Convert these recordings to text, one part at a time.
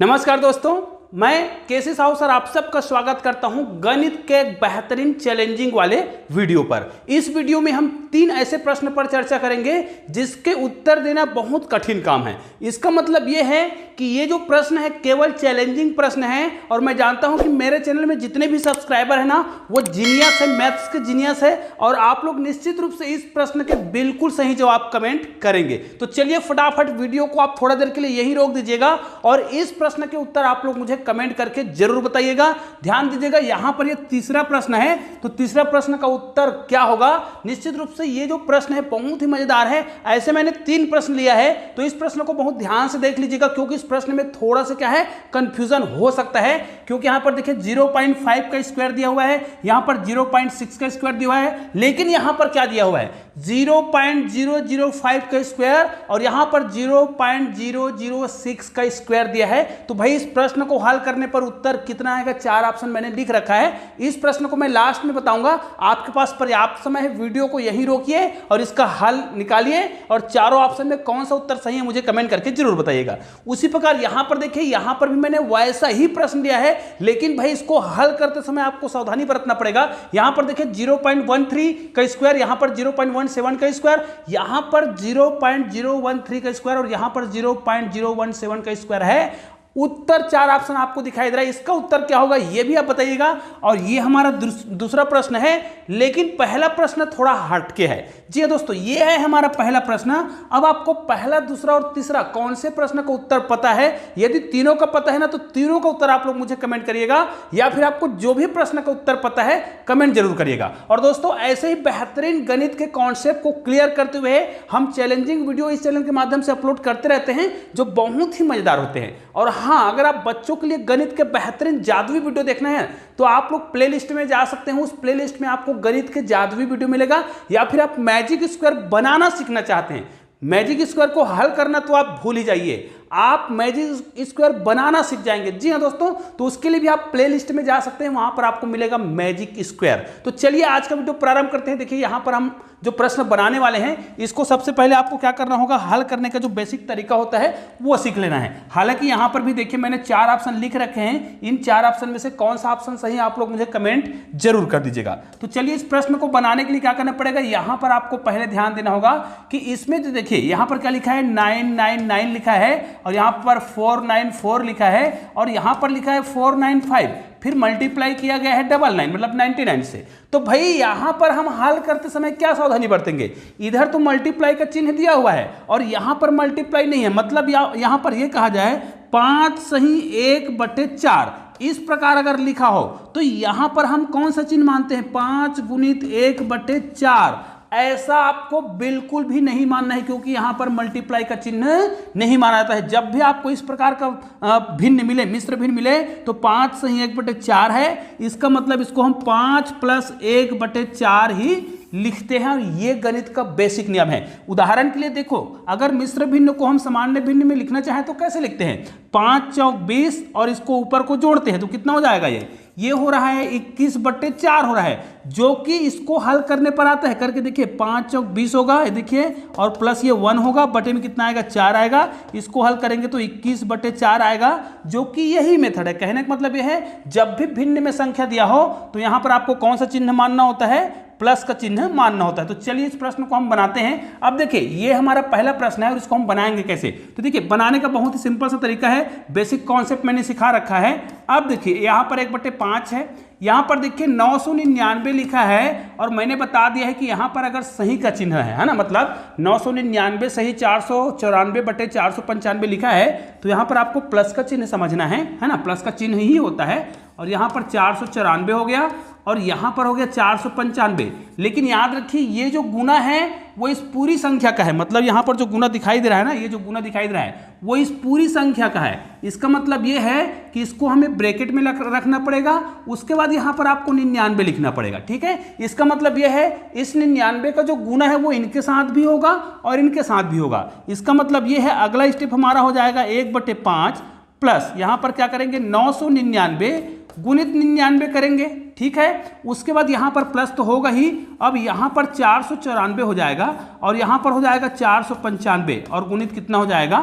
नमस्कार दोस्तों, मैं केसी साहू सर आप सबका स्वागत करता हूं गणित के एक बेहतरीन चैलेंजिंग वाले वीडियो पर। इस वीडियो में हम 3 ऐसे प्रश्न पर चर्चा करेंगे जिसके उत्तर देना बहुत कठिन काम है। इसका मतलब यह है कि ये जो प्रश्न है केवल चैलेंजिंग प्रश्न है और मैं जानता हूं कि मेरे चैनल में जितने भी सब्सक्राइबर है ना वो जीनियस है, मैथ्स के जीनियस है और आप लोग निश्चित रूप से इस प्रश्न के बिल्कुल सही जवाब कमेंट करेंगे। तो चलिए फटाफट वीडियो को आप थोड़ा देर के लिए यही रोक दीजिएगा और इस प्रश्न के उत्तर आप लोग मुझे कमेंट करके जरूर बताइएगा। ध्यान दीजिएगा, यहां पर ये तीसरा प्रश्न है, तो तीसरा प्रश्न का उत्तर क्या होगा। निश्चित रूप से ये जो प्रश्न है बहुत ही मजेदार है। ऐसे मैंने 3 प्रश्न लिया है, तो इस प्रश्न को बहुत ध्यान से देख लीजिएगा क्योंकि इस प्रश्न में थोड़ा सा क्या है कंफ्यूजन हो सकता है। क्योंकि यहां पर देखिए 0.5 का स्क्वायर दिया हुआ है, यहां पर 0.6 का स्क्वायर दिया हुआ है, लेकिन यहां पर क्या दिया हुआ है 0.005 का स्क्वायर और यहां पर 0.006 का स्क्वायर दिया है। तो भाई इस प्रश्न को हल करने पर उत्तर कितना आएगा, 4 ऑप्शन मैंने लिख रखा है। इस प्रश्न को मैं लास्ट में बताऊंगा, आपके पास पर्याप्त समय है, वीडियो को यहीं रोकिए और इसका हल निकालिए और चारों ऑप्शन में कौन सा उत्तर सही है मुझे कमेंट करके जरूर बताइएगा। उसी प्रकार यहां पर देखिए, यहां पर भी मैंने वैसा ही प्रश्न लिया है, लेकिन भाई इसको हल करते समय आपको सावधानी बरतना पड़ेगा। यहां पर देखिए 0.13 का स्क्वायर, यहां पर 0.17 का स्क्वायर, यहां पर 0.013 का स्क्वायर और यहां पर 0.017 का स्क्वायर है। उत्तर 4 ऑप्शन आपको दिखाई दे रहा है, इसका उत्तर क्या होगा ये भी आप बताइएगा। और ये हमारा दूसरा प्रश्न है, लेकिन पहला प्रश्न थोड़ा हटके है। जी हाँ दोस्तों, ये है हमारा पहला प्रश्न। अब आपको पहला, दूसरा और तीसरा कौन से प्रश्न का उत्तर पता है। यदि तीनों का पता है ना तो तीनों का उत्तर आप लोग मुझे कमेंट करिएगा, या फिर आपको जो भी प्रश्न का उत्तर पता है कमेंट जरूर करिएगा। और दोस्तों ऐसे ही बेहतरीन गणित के कॉन्सेप्ट को क्लियर करते हुए हम चैलेंजिंग वीडियो इस चैनल के माध्यम से अपलोड करते रहते हैं जो बहुत ही मजेदार होते हैं। और हाँ, अगर आप बच्चों के लिए गणित के बेहतरीन जादुई वीडियो देखना है तो आप लोग प्लेलिस्ट में जा सकते हैं। उस प्लेलिस्ट में आपको गणित के जादुई वीडियो मिलेगा। या फिर आप मैजिक स्क्वायर बनाना सीखना चाहते हैं, मैजिक स्क्वायर को हल करना तो आप भूल ही जाइए, आप मैजिक स्क्वायर बनाना सीख जाएंगे। जी हाँ दोस्तों, तो उसके लिए भी आप प्लेलिस्ट में जा सकते हैं, वहां पर आपको मिलेगा मैजिक स्क्वायर। तो चलिए आज का वीडियो प्रारंभ करते हैं। देखिए यहां पर हम जो प्रश्न बनाने वाले हैं, इसको सबसे पहले आपको क्या करना होगा, हल करने का जो बेसिक तरीका होता है वो सीख लेना है। हालांकि यहां पर भी देखिए मैंने 4 ऑप्शन लिख रखे हैं, इन 4 ऑप्शन में से कौन सा ऑप्शन सही है आप लोग मुझे कमेंट जरूर कर दीजिएगा। तो चलिए इस प्रश्न को बनाने के लिए क्या करना पड़ेगा, यहां पर आपको पहले ध्यान देना होगा कि इसमें जो देखिए यहां पर क्या लिखा है 999 लिखा है और यहां पर 494 लिखा है और यहां पर लिखा है 495, फिर मल्टीप्लाई किया गया है 99 मतलब 99 से। तो भाई यहां पर हम हल करते समय क्या सावधानी बरतेंगे, इधर तो मल्टीप्लाई का चिन्ह दिया हुआ है और यहां पर मल्टीप्लाई नहीं है, मतलब यहां पर यह कहा जाए 5 सही 1/4 इस प्रकार अगर लिखा हो तो यहां पर हम कौन सा चिन्ह मानते हैं, 5 गुणित 1/4। ऐसा आपको बिल्कुल भी नहीं मानना है क्योंकि यहां पर मल्टीप्लाई का चिन्ह नहीं माना जाता है। जब भी आपको इस प्रकार का भिन्न मिले, मिश्र भिन्न मिले, तो 5 सही 1/4 है, इसका मतलब इसको हम 5 + 1/4 ही लिखते हैं। ये गणित का बेसिक नियम है। उदाहरण के लिए देखो, अगर मिश्र भिन्न को हम सामान्य भिन्न में लिखना चाहें तो कैसे लिखते हैं, 5 चौक 20 और इसको ऊपर को जोड़ते हैं तो कितना हो जाएगा, ये हो रहा है 21/4 हो रहा है, जो कि इसको हल करने पर आता है। करके देखिए 5 चौक 20 होगा, ये देखिए, और प्लस ये 1 होगा, बटे में कितना आएगा 4 आएगा, इसको हल करेंगे तो 21/4 आएगा, जो कि यही मेथड है। कहने का मतलब यह है जब भी भिन्न में संख्या दिया हो तो यहां पर आपको कौन सा चिन्ह मानना होता है, प्लस का चिन्ह मानना होता है। तो चलिए इस प्रश्न को हम बनाते हैं। अब देखिए ये हमारा पहला प्रश्न है और इसको हम बनाएंगे कैसे, तो देखिए बनाने का बहुत ही सिंपल सा तरीका है, बेसिक कॉन्सेप्ट मैंने सिखा रखा है। अब देखिए यहाँ पर 1/5 है, यहाँ पर देखिए 999 लिखा है और मैंने बता दिया है कि यहाँ पर अगर सही का चिन्ह है ना, मतलब 999 सही 494/495 लिखा है, तो यहाँ पर आपको प्लस का चिन्ह समझना है ना, प्लस का चिन्ह ही होता है। और यहाँ पर 494 हो गया और यहाँ पर हो गया 495। लेकिन याद रखिए ये जो गुना है वो इस पूरी संख्या का है, मतलब यहाँ पर जो गुना दिखाई दे रहा है ना, ये जो गुना दिखाई दे रहा है वो इस पूरी संख्या का है। इसका मतलब ये है कि इसको हमें ब्रैकेट में रखना पड़ेगा, उसके बाद यहाँ पर आपको 99 लिखना पड़ेगा। ठीक है, इसका मतलब ये है इस 99 का जो गुना है वो इनके साथ भी होगा और इनके साथ भी होगा। इसका मतलब ये है अगला स्टेप हमारा हो जाएगा 1/5 प्लस यहाँ पर क्या करेंगे 999 गुणित 99 करेंगे। ठीक है, उसके बाद यहाँ पर प्लस तो होगा ही, अब यहाँ पर 494 हो जाएगा और यहाँ पर हो जाएगा 495 और गुणित कितना हो जाएगा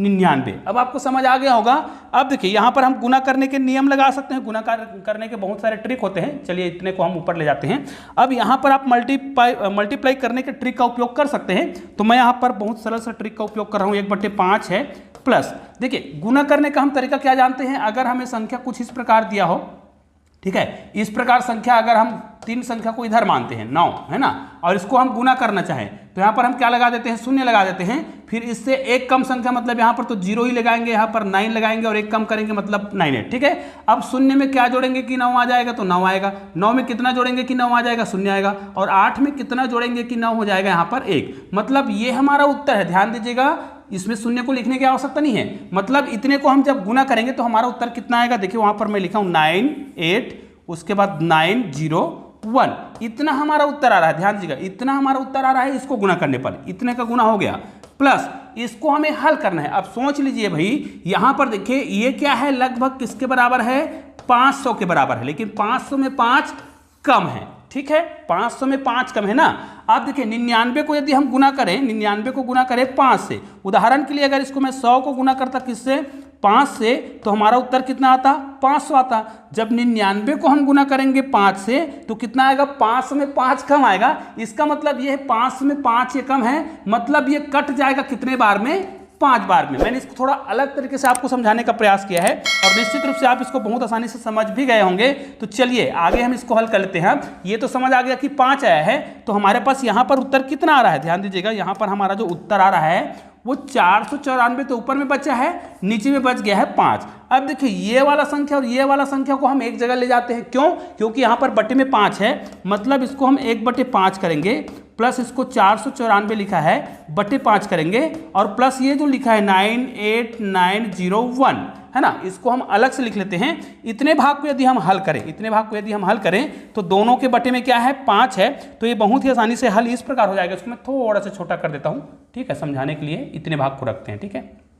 99। अब आपको समझ आ गया होगा। अब देखिए यहाँ पर हम गुना करने के नियम लगा सकते हैं, गुना करने के बहुत सारे ट्रिक होते हैं। चलिए इतने को हम ऊपर ले जाते हैं। अब यहाँ पर आप मल्टीप्लाई करने के ट्रिक का उपयोग कर सकते हैं। तो मैं यहाँ पर बहुत सरल सा ट्रिक का उपयोग कर रहा हूँ। 1/5 है प्लस, देखिए गुना करने का हम तरीका क्या जानते हैं। अगर हमें संख्या कुछ इस प्रकार दिया हो, ठीक है, इस प्रकार संख्या, अगर हम 3 संख्या को इधर मानते हैं 9, है ना, और इसको हम गुना करना चाहें तो यहाँ पर हम क्या लगा देते हैं, 0 लगा देते हैं। फिर इससे एक कम संख्या मतलब यहाँ पर तो 0 ही लगाएंगे, यहाँ पर 9 लगाएंगे और एक कम करेंगे मतलब 9 है, ठीक है। अब 0 में क्या जोड़ेंगे कि 9 आ जाएगा, तो 9 आएगा। 9 में कितना जोड़ेंगे कि 9 आ जाएगा, 0 आएगा। और 8 में कितना जोड़ेंगे कि 9 हो जाएगा, यहाँ पर 1। मतलब ये हमारा उत्तर है। ध्यान दीजिएगा, इसमें 0 को लिखने की आवश्यकता नहीं है। मतलब इतने को हम जब गुना करेंगे तो हमारा उत्तर कितना आएगा, देखिए वहां पर मैं लिखा हूं 9 8, उसके बाद 9 0 1, इतना हमारा उत्तर आ रहा है। ध्यान दीजिएगा, इतना हमारा उत्तर आ रहा है। इसको गुना करने पर इतने का गुना हो गया, प्लस इसको हमें हल करना है। अब सोच लीजिए भाई, यहां पर देखिए ये क्या है, लगभग किसके बराबर है, 500 के बराबर है। लेकिन 500 में 5 कम है, ठीक है, 500 में 5 कम है ना। आप देखिए 99 को यदि हम गुना करें, 99 को गुना करें 5 से, उदाहरण के लिए अगर इसको मैं 100 को गुना करता किससे, 5 से, तो हमारा उत्तर कितना आता, 500 आता। जब 99 को हम गुना करेंगे 5 से तो कितना आएगा, 500 में 5 कम आएगा। इसका मतलब ये है 500 में 5 ये कम है, मतलब ये कट जाएगा कितने बार में, 5 बार में। मैंने इसको थोड़ा अलग तरीके से आपको समझाने का प्रयास किया है और निश्चित रूप से आप इसको बहुत आसानी से समझ भी गए होंगे। तो चलिए आगे हम इसको हल कर लेते हैं। ये तो समझ आ गया कि 5 आया है, तो हमारे पास यहाँ पर उत्तर कितना आ रहा है। ध्यान दीजिएगा, यहाँ पर हमारा जो उत्तर आ रहा है वो 494 तो ऊपर में बचा है, नीचे में बच गया है 5। अब देखिए ये वाला संख्या और ये वाला संख्या को हम एक जगह ले जाते हैं। क्यों, क्योंकि यहाँ पर बटे में 5 है, मतलब इसको हम 1/5 करेंगे, प्लस इसको 494 लिखा है बटे 5 करेंगे, और प्लस ये जो लिखा है 98901, है ना, इसको हम अलग से लिख लेते हैं। इतने भाग को यदि हम हल करें, इतने भाग को यदि हम हल करें तो दोनों के बटे में क्या है, 5 है। तो ये बहुत ही आसानी से हल इस प्रकार हो जाएगा। इसको मैं थोड़ा सा छोटा कर देता हूं, ठीक है, समझाने के लिए इतने भाग को रखते हैं, ठीक है।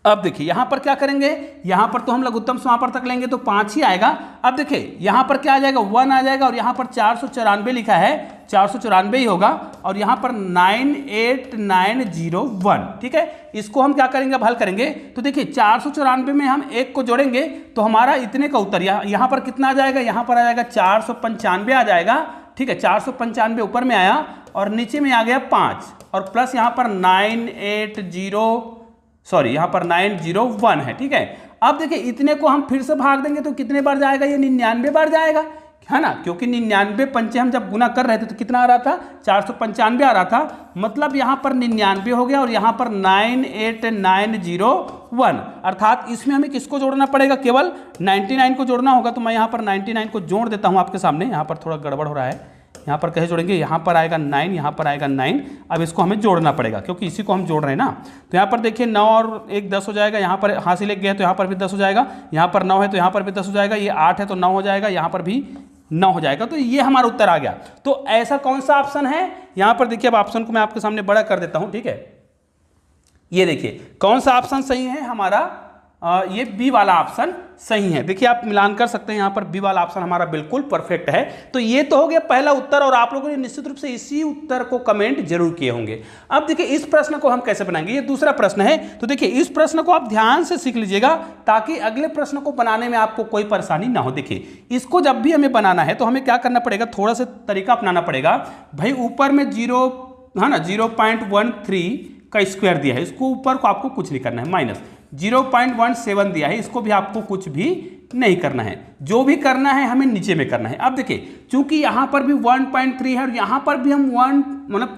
अब देखिए यहां पर क्या करेंगे, यहां पर तो हम लघुत्तम समापन तक लेंगे तो 5 ही आएगा। अब देखिए यहां पर क्या आ जाएगा, 1 आ जाएगा, और यहां पर 494 लिखा है, 494 ही होगा, और यहां पर 98901, ठीक है। इसको हम क्या करेंगे, अब हल करेंगे। तो देखिए 494 में हम 1 को जोड़ेंगे तो हमारा इतने का उत्तर यहां पर कितना आ जाएगा, यहां पर आ जाएगा 495 आ जाएगा, ठीक है। 495 ऊपर में आया और नीचे में आ गया 5, और प्लस यहां पर 901 है, ठीक है। अब देखिए इतने को हम फिर से भाग देंगे तो कितने बार जाएगा, ये 99 बार जाएगा, है ना, क्योंकि 99 पंचे हम जब गुना कर रहे थे तो कितना आ रहा था, 495 आ रहा था। मतलब यहां पर 99 हो गया और यहां पर 98901, अर्थात इसमें हमें किसको जोड़ना पड़ेगा, केवल 99 को जोड़ना होगा। तो मैं यहां पर 99 को जोड़ देता हूं आपके सामने। यहां पर थोड़ा गड़बड़ हो रहा है, यहाँ पर कैसे जोड़ेंगे, यहाँ पर आएगा 9, यहाँ पर आएगा 9। अब इसको हमें जोड़ना पड़ेगा क्योंकि इसी को हम जोड़ रहे हैं ना। तो यहाँ पर देखिए 9 और 1 10 हो जाएगा, यहाँ पर हाथ से लेके गए तो यहाँ पर भी 10 हो जाएगा, यहाँ पर 9 है तो यहाँ पर भी 10 हो जाएगा, ये 8 है तो 9 हो जाएगा, यहाँ पर भी 9 हो जाएगा। तो ये हमारा उत्तर आ गया। तो ऐसा कौन सा ऑप्शन है, यहाँ पर देखिए, अब ऑप्शन को मैं आपके सामने बड़ा कर देता हूँ, ठीक है। ये देखिए कौन सा ऑप्शन सही है हमारा, ये बी वाला ऑप्शन सही है। देखिए आप मिलान कर सकते हैं, यहाँ पर बी वाला ऑप्शन हमारा बिल्कुल परफेक्ट है। तो ये तो हो गया पहला उत्तर, और आप लोगों ने निश्चित रूप से इसी उत्तर को कमेंट जरूर किए होंगे। अब देखिए इस प्रश्न को हम कैसे बनाएंगे, ये दूसरा प्रश्न है। तो देखिए इस प्रश्न को आप ध्यान से सीख लीजिएगा ताकि अगले प्रश्न को बनाने में आपको कोई परेशानी ना हो। देखिए इसको जब भी हमें बनाना है तो हमें क्या करना पड़ेगा, थोड़ा सा तरीका अपनाना पड़ेगा। भाई ऊपर में 0 है ना, 0.13 का स्क्वायर दिया है, इसको ऊपर को आपको कुछ नहीं करना है, माइनस 0.17 दिया है, इसको भी आपको कुछ भी नहीं करना है। जो भी करना है हमें नीचे में करना है। अब देखिए चूंकि यहां पर भी 1.3 है और यहां पर भी हम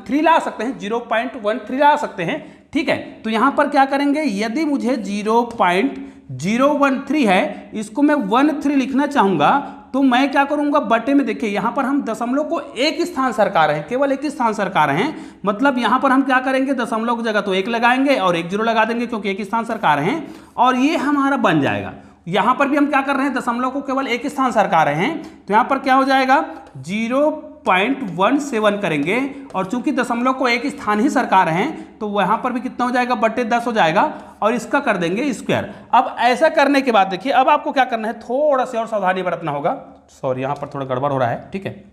3 ला सकते हैं, 0.13 ला सकते हैं, ठीक है। तो यहां पर क्या करेंगे, यदि मुझे 0.013 है, इसको मैं 13 लिखना चाहूंगा तो मैं क्या करूंगा, बटे में देखिए यहां पर हम दशमलव को एक स्थान सरका रहे हैं, केवल एक स्थान सरका रहे हैं। मतलब यहां पर हम क्या करेंगे, दशमलव की जगह तो 1 लगाएंगे और 1 0 लगा देंगे क्योंकि एक स्थान सरका रहे हैं, और ये हमारा बन जाएगा। यहां पर भी हम क्या कर रहे हैं, दशमलव को केवल एक स्थान सरका रहे हैं, तो यहां पर क्या हो जाएगा, 0.17 करेंगे, और चूंकि दशमलव को एक स्थान ही सरका रहे हैं तो वहां पर भी कितना हो जाएगा, बटे 10 हो जाएगा, और इसका कर देंगे स्क्वायर। अब ऐसा करने के बाद देखिए अब आपको क्या करना है, थोड़ा सा और सावधानी बरतना होगा। सॉरी यहां पर थोड़ा गड़बड़ हो रहा है, ठीक है।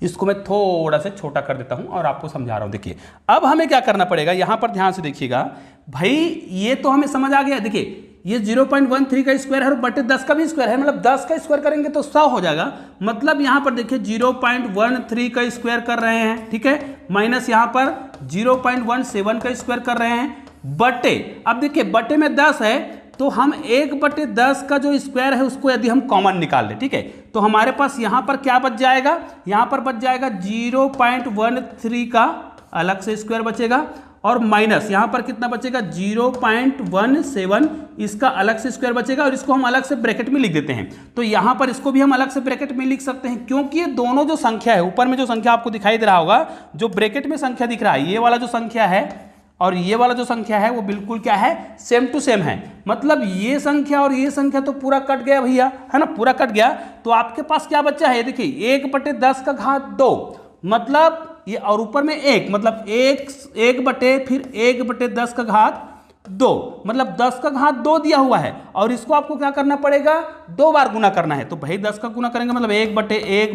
इसको मैं थोड़ा सा छोटा कर देता हूं और आपको समझा रहा हूं। देखिए अब हमें क्या करना पड़ेगा, यहां पर ध्यान से देखिएगा। भाई ये तो हमें समझ आ गया। देखिए ये 0.13 का स्क्वायर है और बटे 10 का भी स्क्वायर है, मतलब 10 का स्क्वायर करेंगे तो 100 हो जाएगा। मतलब यहाँ पर देखिए 0.13 का स्क्वायर कर रहे हैं, ठीक है, माइनस यहाँ पर 0.17 का स्क्वायर कर रहे हैं बटे, अब देखिए बटे में 10 है तो हम 1/10 का जो स्क्वायर है उसको यदि हम कॉमन निकाल लें, ठीक है, तो हमारे पास यहाँ पर क्या बच जाएगा, यहाँ पर बच जाएगा 0.13 का अलग से स्क्वायर बचेगा और माइनस यहाँ पर कितना बचेगा 0.17 इसका अलग से स्क्वायर बचेगा और इसको हम अलग से ब्रैकेट में लिख देते हैं। तो यहाँ पर इसको भी हम अलग से ब्रैकेट में लिख सकते हैं क्योंकि ये दोनों जो संख्या है, ऊपर में जो संख्या आपको दिखाई दे रहा होगा, जो ब्रैकेट में संख्या दिख रहा है, ये वाला जो संख्या है और ये वाला जो संख्या है वो बिल्कुल क्या है, सेम टू सेम है। मतलब ये संख्या और ये संख्या तो पूरा कट गया भैया, है ना, पूरा कट गया। तो आपके पास क्या बच्चा है, देखिए 1/10 का घात 2, मतलब ये, और ऊपर में 1, मतलब 1 बटे फिर 1/10 का घात 2, मतलब 10 का घात 2 दिया हुआ है और इसको आपको क्या करना पड़ेगा, 2 बार गुना करना है। तो भाई 10 का गुना करेंगे मतलब 1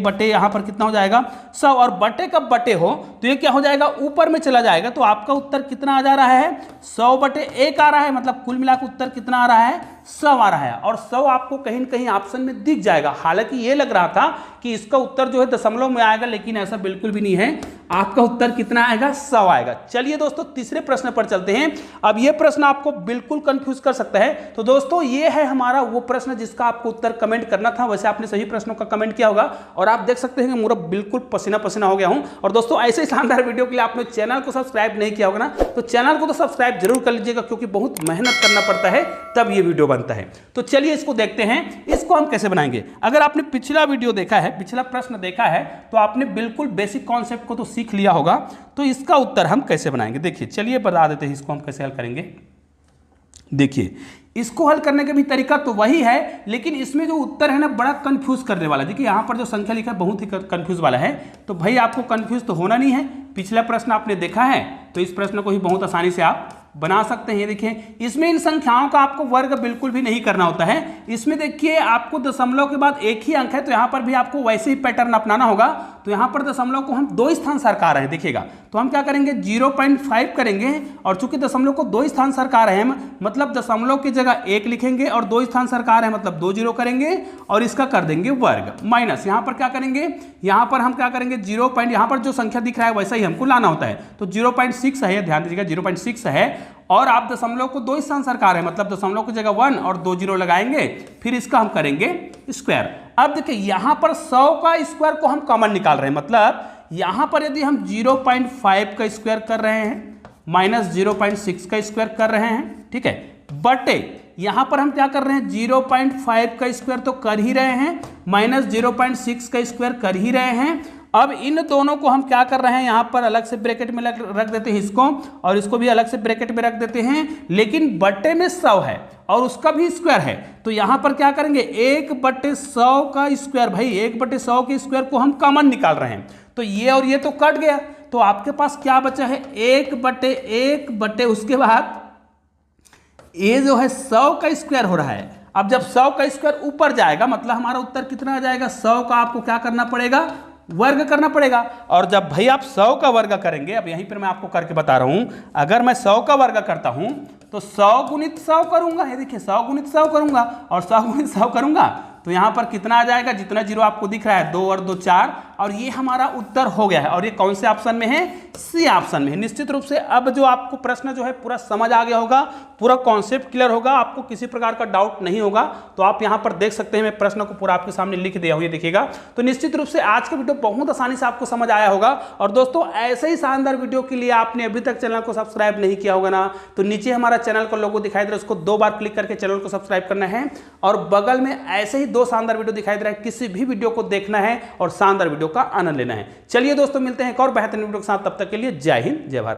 बटे यहाँ पर कितना हो जाएगा 100, और बटे कब बटे हो तो ये क्या हो जाएगा, ऊपर में चला जाएगा। तो आपका उत्तर कितना आ जा रहा है, 100/1 आ रहा है, मतलब कुल मिलाकर उत्तर कितना आ रहा है, 100 आ रहा है। और 100 आपको कहीं न कहीं ऑप्शन में दिख जाएगा। हालांकि ये लग रहा था कि इसका उत्तर जो है दशमलव में आएगा, लेकिन ऐसा बिल्कुल भी नहीं है, आपका उत्तर कितना आएगा, 100 आएगा। चलिए दोस्तों तीसरे प्रश्न पर चलते हैं। अब ये प्रश्न आपको बिल्कुल कंफ्यूज कर सकता है। तो दोस्तों ये है हमारा वो प्रश्न जिसका आपको उत्तर कमेंट करना था। वैसे आपने सही प्रश्नों का कमेंट किया होगा और आप देख सकते हैं कि मेरा बिल्कुल पसीना पसीना हो गया हूं। और दोस्तों ऐसे ही शानदार वीडियो के लिए आपने चैनल को सब्सक्राइब नहीं किया होगा ना, तो चैनल को तो सब्सक्राइब जरूर कर लीजिएगा क्योंकि बहुत मेहनत करना पड़ता है तब ये वीडियो बनता है। तो चलिए इसको देखते हैं, इसको हम कैसे बनाएंगे। अगर आपने पिछला वीडियो देखा है, पिछला प्रश्न देखा है, तो आपने बिल्कुल बेसिक कॉन्सेप्ट को तो सीख लिया होगा। तो इसका उत्तर हम कैसे बनाएंगे, देखिए चलिए बता देते हैं इसको हम कैसे हल करेंगे। देखिए इसको हल करने का भी तरीका तो वही है, लेकिन इसमें जो उत्तर है ना बड़ा कंफ्यूज करने वाला है। देखिए यहाँ पर जो संख्या लिखा है बहुत ही कंफ्यूज वाला है। तो भाई आपको कंफ्यूज तो होना नहीं है, पिछला प्रश्न आपने देखा है तो इस प्रश्न को ही बहुत आसानी से आप बना सकते हैं। देखिए इसमें इन संख्याओं का आपको वर्ग बिल्कुल भी नहीं करना होता है। इसमें देखिए आपको दशमलव के बाद एक ही अंक है, तो यहाँ पर भी आपको वैसे ही पैटर्न अपनाना होगा। तो यहाँ पर दशमलव को हम 2 स्थान सरका रहे हैं, देखिएगा, तो हम क्या करेंगे 0.5 करेंगे और चूंकि दशमलव को 2 स्थान सरका रहे हैं मतलब दशमलव की जगह 1 लिखेंगे और 2 स्थान सरका रहे हैं मतलब 2 0 करेंगे और इसका कर देंगे वर्ग माइनस। यहाँ पर क्या करेंगे, यहाँ पर हम क्या करेंगे 0. यहाँ पर जो संख्या दिख रहा है वैसा ही हमको लाना होता है। तो 0.6 है, ध्यान दीजिएगा 0.6 है और आप दशमलव को 2 स्थान सरका रहे हैं मतलब दशमलव की जगह 1 और 2 0 लगाएंगे, फिर इसका हम करेंगे स्क्वायर। अब देखिए यहाँ पर 100 का स्क्वायर को हम कॉमन निकाल रहे हैं, मतलब यहाँ पर यदि हम 0.5 का स्क्वायर कर रहे हैं माइनस 0.6 का स्क्वायर कर रहे हैं, ठीक है, बटे यहाँ पर हम क्या कर रहे हैं 0.5 का स्क्वायर तो कर ही रहे हैं माइनस 0.6 का स्क्वायर कर ही रहे हैं। अब इन दोनों को हम क्या कर रहे हैं, यहाँ पर अलग से ब्रैकेट में रख देते हैं इसको और इसको भी अलग से ब्रैकेट में रख देते हैं, लेकिन बटे में 100 है और उसका भी स्क्वायर है। तो यहाँ पर क्या करेंगे 1/100 का स्क्वायर, भाई 1/100 के स्क्वायर को हम कॉमन निकाल रहे हैं। तो ये और ये तो कट गया, तो आपके पास क्या बचा है 1/1 बटे उसके बाद ये जो है 100 का स्क्वायर हो रहा है। अब जब 100 का स्क्वायर ऊपर जाएगा मतलब हमारा उत्तर कितना आ जाएगा, 100 का आपको क्या करना पड़ेगा, वर्ग करना पड़ेगा। और जब भाई आप 100 का वर्ग करेंगे, अब यहीं पर मैं आपको करके बता रहा हूं, अगर मैं 100 का वर्ग करता हूं तो 100 गुणित 100 करूंगा, ये देखिए 100 गुणित 100 करूंगा और 100 गुणित 100 करूंगा तो यहाँ पर कितना आ जाएगा, जितना जीरो आपको दिख रहा है 2 और 2 4, और ये हमारा उत्तर हो गया है। और ये कौन से ऑप्शन में है, सी ऑप्शन में है। निश्चित रूप से अब जो आपको प्रश्न जो है पूरा समझ आ गया होगा, पूरा कॉन्सेप्ट क्लियर होगा, आपको किसी प्रकार का डाउट नहीं होगा। तो आप यहाँ पर देख सकते हैं मैं प्रश्न को पूरा आपके सामने लिख दिया हूँ, ये देखिएगा। तो निश्चित रूप से आज का वीडियो बहुत आसानी से आपको समझ आया होगा। और दोस्तों ऐसे ही शानदार वीडियो के लिए आपने अभी तक चैनल को सब्सक्राइब नहीं किया होगा ना, तो नीचे हमारा चैनल का लोगो दिखाई दे रहा है, उसको 2 बार क्लिक करके चैनल को सब्सक्राइब करना है और बगल में ऐसे ही 2 शानदार वीडियो दिखाई दे रहा है, किसी भी वीडियो को देखना है और शानदार वीडियो का आनंद लेना है। चलिए दोस्तों मिलते हैं एक और बेहतरीन वीडियो के साथ, तब तक के लिए जय हिंद जय भारत।